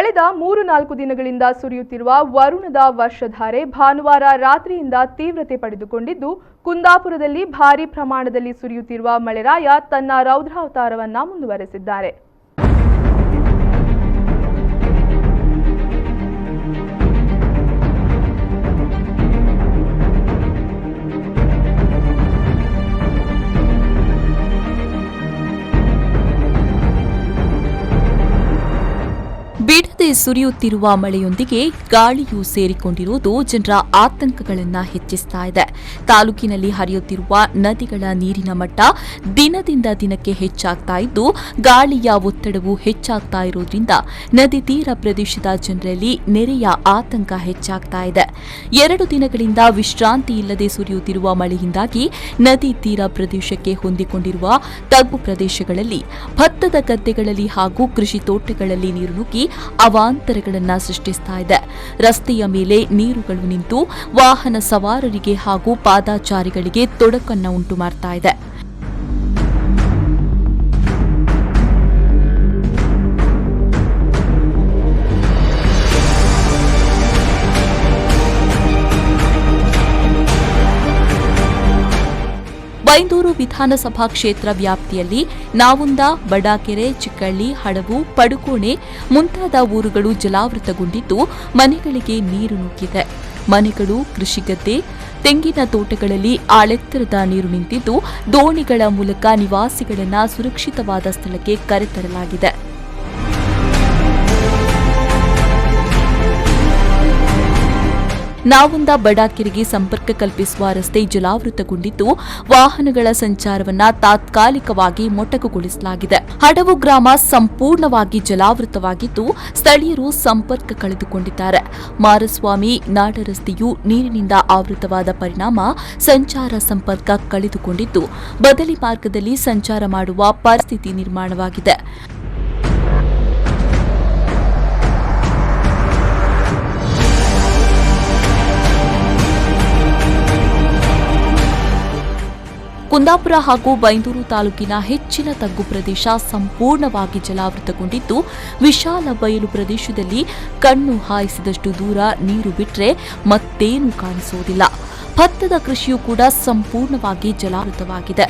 ಕಳೆದ 3-4 ದಿನಗಳಿಂದ ಸುರಿಯುತ್ತಿರುವ ವರುಣದ ವರ್ಷಧಾರೆ ಭಾನುವಾರ ರಾತ್ರಿಯಿಂದ ತೀವ್ರತೆ ಪಡೆದುಕೊಂಡಿದ್ದು, ಕುಂದಾಪುರದಲ್ಲಿ ಭಾರೀ ಪ್ರಮಾಣದಲ್ಲಿ ಸುರಿಯುತ್ತಿರುವ ಮಳೆರಾಯ ತನ್ನ ರೌದ್ರಾವತಾರವನ್ನ ಮುಂದುವರೆಸಿದ್ದಾರೆ. ಬಿಡದೆ ಸುರಿಯುತ್ತಿರುವ ಮಳೆಯೊಂದಿಗೆ ಗಾಳಿಯೂ ಸೇರಿಕೊಂಡಿರುವುದು ಜನರ ಆತಂಕಗಳನ್ನು ಹೆಚ್ಚಿಸ್ತಾ ಇದೆ. ತಾಲೂಕಿನಲ್ಲಿ ಹರಿಯುತ್ತಿರುವ ನದಿಗಳ ನೀರಿನ ಮಟ್ಟ ದಿನದಿಂದ ದಿನಕ್ಕೆ ಹೆಚ್ಚಾಗ್ತಾ ಇದ್ದು, ಗಾಳಿಯ ಒತ್ತಡವು ಹೆಚ್ಚಾಗ್ತಾ ಇರೋದ್ರಿಂದ ನದಿ ತೀರ ಪ್ರದೇಶದ ಜನರಲ್ಲಿ ನೆರೆಯ ಆತಂಕ ಹೆಚ್ಚಾಗ್ತಾ ಇದೆ. 2 ದಿನಗಳಿಂದ ವಿಶ್ರಾಂತಿ ಇಲ್ಲದೆ ಸುರಿಯುತ್ತಿರುವ ಮಳೆಯಿಂದಾಗಿ ನದಿ ತೀರ ಪ್ರದೇಶಕ್ಕೆ ಹೊಂದಿಕೊಂಡಿರುವ ತಗ್ಗು ಪ್ರದೇಶಗಳಲ್ಲಿ ಭತ್ತದ ಗದ್ದೆಗಳಲ್ಲಿ ಹಾಗೂ ಕೃಷಿ ತೋಟಗಳಲ್ಲಿ ನೀರು ನುಗ್ಗಿ ಅವಾಂತರಗಳನ್ನು ಸೃಷ್ಟಿಸ್ತಾ ಇದೆ. ರಸ್ತೆಯ ಮೇಲೆ ನೀರುಗಳು ನಿಂತು ವಾಹನ ಸವಾರರಿಗೆ ಹಾಗೂ ಪಾದಾಚಾರಿಗಳಿಗೆ ತೊಡಕನ್ನು ಉಂಟು ಮಾಡ್ತಾ ಇದೆ. ಬೈಂದೂರು ವಿಧಾನಸಭಾ ಕ್ಷೇತ್ರ ವ್ಯಾಪ್ತಿಯಲ್ಲಿ ನಾವುಂದ, ಬಡಾಕೆರೆ, ಚಿಕ್ಕಳ್ಳಿ, ಹಡವು, ಪಡುಕೋಣೆ ಮುಂತಾದ ಊರುಗಳು ಜಲಾವೃತಗೊಂಡಿದ್ದು, ಮನೆಗಳಿಗೆ ನೀರು ನುಗ್ಗಿದೆ. ಮನೆಗಳು, ಕೃಷಿಗದ್ದೆ, ತೆಂಗಿನ ತೋಟಗಳಲ್ಲಿ ಆಳೆತ್ತರದ ನೀರು ನಿಂತಿದ್ದು, ದೋಣಿಗಳ ಮೂಲಕ ನಿವಾಸಿಗಳನ್ನು ಸುರಕ್ಷಿತವಾದ ಸ್ಥಳಕ್ಕೆ ಕರೆತರಲಾಗಿದೆ. ನಾವುಂದ ಬಡಾಕೆರೆಗೆ ಸಂಪರ್ಕ ಕಲ್ಪಿಸುವ ರಸ್ತೆ ಜಲಾವೃತಗೊಂಡಿದ್ದು, ವಾಹನಗಳ ಸಂಚಾರವನ್ನು ತಾತ್ಕಾಲಿಕವಾಗಿ ಮೊಟಕುಗೊಳಿಸಲಾಗಿದೆ. ಹಡವು ಗ್ರಾಮ ಸಂಪೂರ್ಣವಾಗಿ ಜಲಾವೃತವಾಗಿದ್ದು, ಸ್ಥಳೀಯರು ಸಂಪರ್ಕ ಕಳೆದುಕೊಂಡಿದ್ದಾರೆ. ಮಾರಸ್ವಾಮಿ ನಾಡ ರಸ್ತೆಯು ನೀರಿನಿಂದ ಆವೃತವಾದ ಪರಿಣಾಮ ಸಂಚಾರ ಸಂಪರ್ಕ ಕಳೆದುಕೊಂಡಿದ್ದು, ಬದಲಿ ಮಾರ್ಗದಲ್ಲಿ ಸಂಚಾರ ಮಾಡುವ ಪರಿಸ್ಥಿತಿ ನಿರ್ಮಾಣವಾಗಿದೆ. ಕುಂದಾಪುರ ಹಾಗೂ ಬೈಂದೂರು ತಾಲೂಕಿನ ಹೆಚ್ಚಿನ ತಗ್ಗು ಪ್ರದೇಶ ಸಂಪೂರ್ಣವಾಗಿ ಜಲಾವೃತಗೊಂಡಿದ್ದು, ವಿಶಾಲ ಬಯಲು ಪ್ರದೇಶದಲ್ಲಿ ಕಣ್ಣು ಹಾಯಿಸಿದಷ್ಟು ದೂರ ನೀರು ಬಿಟ್ಟರೆ ಮತ್ತೇನೂ ಕಾಣಿಸುವುದಿಲ್ಲ. ಭತ್ತದ ಕೃಷಿಯೂ ಕೂಡ ಸಂಪೂರ್ಣವಾಗಿ ಜಲಾವೃತವಾಗಿದೆ.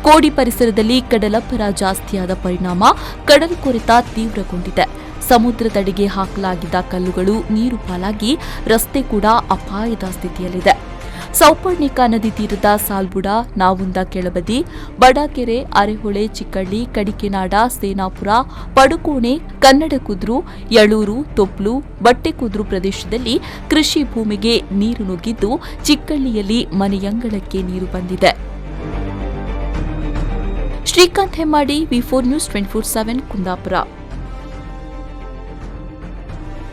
ಕೋಡಿ ಪರಿಸರದಲ್ಲಿ ಕಡಲಬ್ಬರ ಜಾಸ್ತಿಯಾದ ಪರಿಣಾಮ ಕಡಲು ಕೊರೆತ ತೀವ್ರಗೊಂಡಿದೆ. ಸಮುದ್ರದಡಿಗೆ ಹಾಕಲಾಗಿದ್ದ ಕಲ್ಲುಗಳು ನೀರು ಪಾಲಾಗಿ ರಸ್ತೆ ಕೂಡ ಅಪಾಯದ ಸ್ಥಿತಿಯಲ್ಲಿದೆ. ಸೌಪರ್ಣಿಕಾ ನದಿ ತೀರದ ಸಾಲ್ಬುಡ, ನಾವುಂದ ಕೆಳಬದಿ, ಬಡಾಕೆರೆ, ಅರೆಹೊಳೆ, ಚಿಕ್ಕಳ್ಳಿ, ಕಡಿಕೆನಾಡ, ಸೇನಾಪುರ, ಪಡುಕೋಣೆ, ಕನ್ನಡಕುದ್ರು, ಯಳೂರು, ತೊಪ್ಲು, ಬಟ್ಟೆಕುದ್ರು ಪ್ರದೇಶದಲ್ಲಿ ಕೃಷಿ ಭೂಮಿಗೆ ನೀರು ನುಗ್ಗಿದ್ದು, ಚಿಕ್ಕಳ್ಳಿಯಲ್ಲಿ ಮನೆಯಂಗಳಕ್ಕೆ ನೀರು ಬಂದಿದೆ. ಶ್ರೀಕಾಂತ್ ಹೆಮ್ಮಾಡಿ, ವಿ4 ನ್ಯೂಸ್ 24/7 ಕುಂದಾಪುರ.